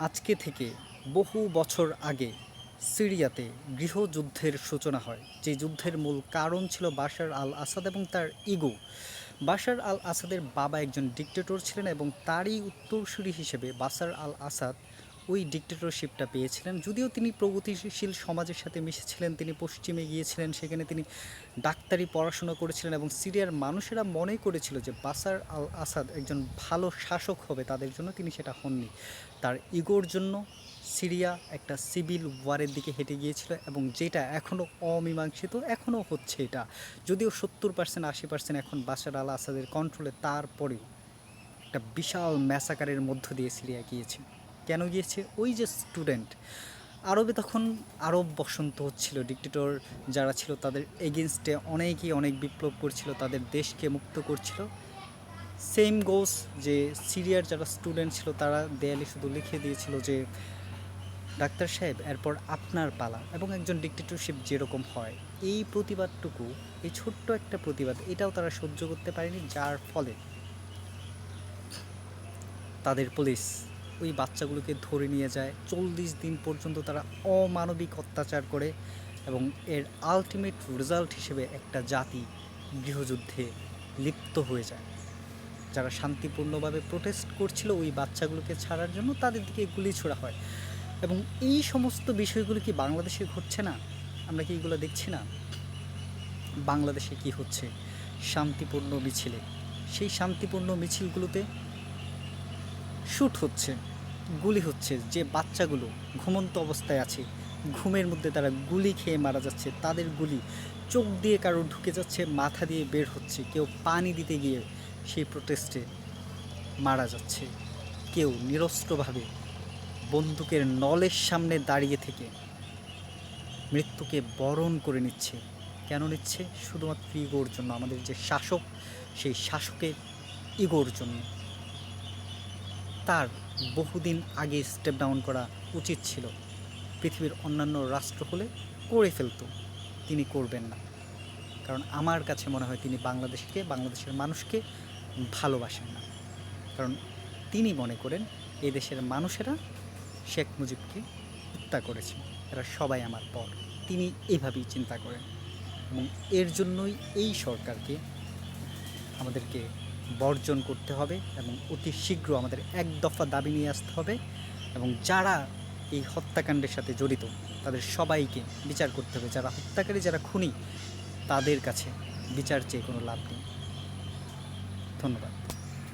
আজকে থেকে বহু বছর আগে সিরিয়াতে গৃহযুদ্ধের সূচনা হয়, যে যুদ্ধের মূল কারণ ছিল বাশার আল আসাদ এবং তার ইগো। বাশার আল আসাদের বাবা একজন ডিক্টেটর ছিলেন এবং তারই উত্তরসূরি হিসেবে বাশার আল আসাদ ওই ডিক্টেটরশিপটা পেয়েছিলেন। যদিও তিনি প্রগতিশীল সমাজের সাথে মিশেছিলেন, তিনি পশ্চিমে গিয়েছিলেন, সেখানে তিনি ডাক্তারি পড়াশোনা করেছিলেন এবং সিরিয়ার মানুষেরা মনে করেছিল যে বাশার আল আসাদ একজন ভালো শাসক হবে তাদের জন্য, তিনি সেটা হননি। তার ইগোর জন্য সিরিয়া একটা সিভিল ওয়ারের দিকে হেঁটে গিয়েছিল এবং যেটা এখনও অমীমাংসিত, এখনও হচ্ছে এটা। যদিও 70% 80% এখন বাশার আল আসাদের কন্ট্রোলে, তারপরেও একটা বিশাল ম্যাসাকারের মধ্য দিয়ে সিরিয়া গিয়েছে। কেন গিয়েছে? ওই যে স্টুডেন্ট, আরবে তখন আরব বসন্ত হচ্ছিল, ডিক্টেটর যারা ছিল তাদের এগেনস্টে অনেকেই অনেক বিপ্লব করছিল, তাদের দেশকে মুক্ত করছিল। সেম গোস যে সিরিয়ার যারা স্টুডেন্ট ছিল তারা দেয়ালে শুধু লিখে দিয়েছিল যে ডাক্তার সাহেব এরপর আপনার পালা, এবং একজন ডিক্টেটরশিপ যেরকম হয় এই প্রতিবাদটুকু, এই ছোট্ট একটা প্রতিবাদ, এটাও তারা সহ্য করতে পারেনি, যার ফলে তাদের পুলিশ ওই বাচ্চাগুলোকে ধরে নিয়ে যায়। 40 দিন পর্যন্ত তারা অমানবিক অত্যাচার করে এবং এর আলটিমেট রেজাল্ট হিসেবে একটা জাতি গৃহযুদ্ধে লিপ্ত হয়ে যায়। যারা শান্তিপূর্ণভাবে প্রোটেস্ট করছিল ওই বাচ্চাগুলোকে ছাড়ার জন্য, তাদের দিকে গুলি ছোড়া হয়। এবং এই সমস্ত বিষয়গুলো কি বাংলাদেশে ঘটছে না? আমরা কি এগুলো দেখছি না? বাংলাদেশে কি হচ্ছে শান্তিপূর্ণ মিছিলে? সেই শান্তিপূর্ণ মিছিলগুলোতে শ্যুট হচ্ছে, গুলি হচ্ছে। যে বাচ্চাগুলো ঘুমন্ত অবস্থায় আছে, ঘুমের মধ্যে তারা গুলি খেয়ে মারা যাচ্ছে, তাদের গুলি চোখ দিয়ে কারো ঢুকে যাচ্ছে, মাথা দিয়ে বের হচ্ছে, কেউ পানি দিতে গিয়ে সেই প্রোটেস্টে মারা যাচ্ছে, কেউ নিরস্ত্রভাবে বন্দুকের নলের সামনে দাঁড়িয়ে থেকে মৃত্যুকে বরণ করে নিচ্ছে। কেন নিচ্ছে? শুধুমাত্র ইগোর জন্য। আমাদের যে শাসক, সেই শাসকের ইগোর জন্য। তার বহুদিন আগে স্টেপ ডাউন করা উচিত ছিল। পৃথিবীর অন্যান্য রাষ্ট্র হলে করে ফেলতো, তিনি করবেন না। কারণ আমার কাছে মনে হয় তিনি বাংলাদেশের মানুষকে ভালোবাসেন না। কারণ তিনি মনে করেন এই দেশের মানুষেরা শেখ মুজিবকে হত্যা করেছে, এরা সবাই আমার পর। তিনি এভাবেই চিন্তা করেন এবং এর জন্যই এই সরকারকে আমাদেরকে বর্জন করতে হবে এবং অতি শীঘ্র আমাদের এক দফা দাবি নিয়ে আসতে হবে এবং যারা এই হত্যাকাণ্ডের সাথে জড়িত তাদের সবাইকে বিচার করতে হবে। যারা হত্যাকারী, যারা খুনি, তাদের কাছে বিচার চেয়ে কোনো লাভ নেই। ধন্যবাদ।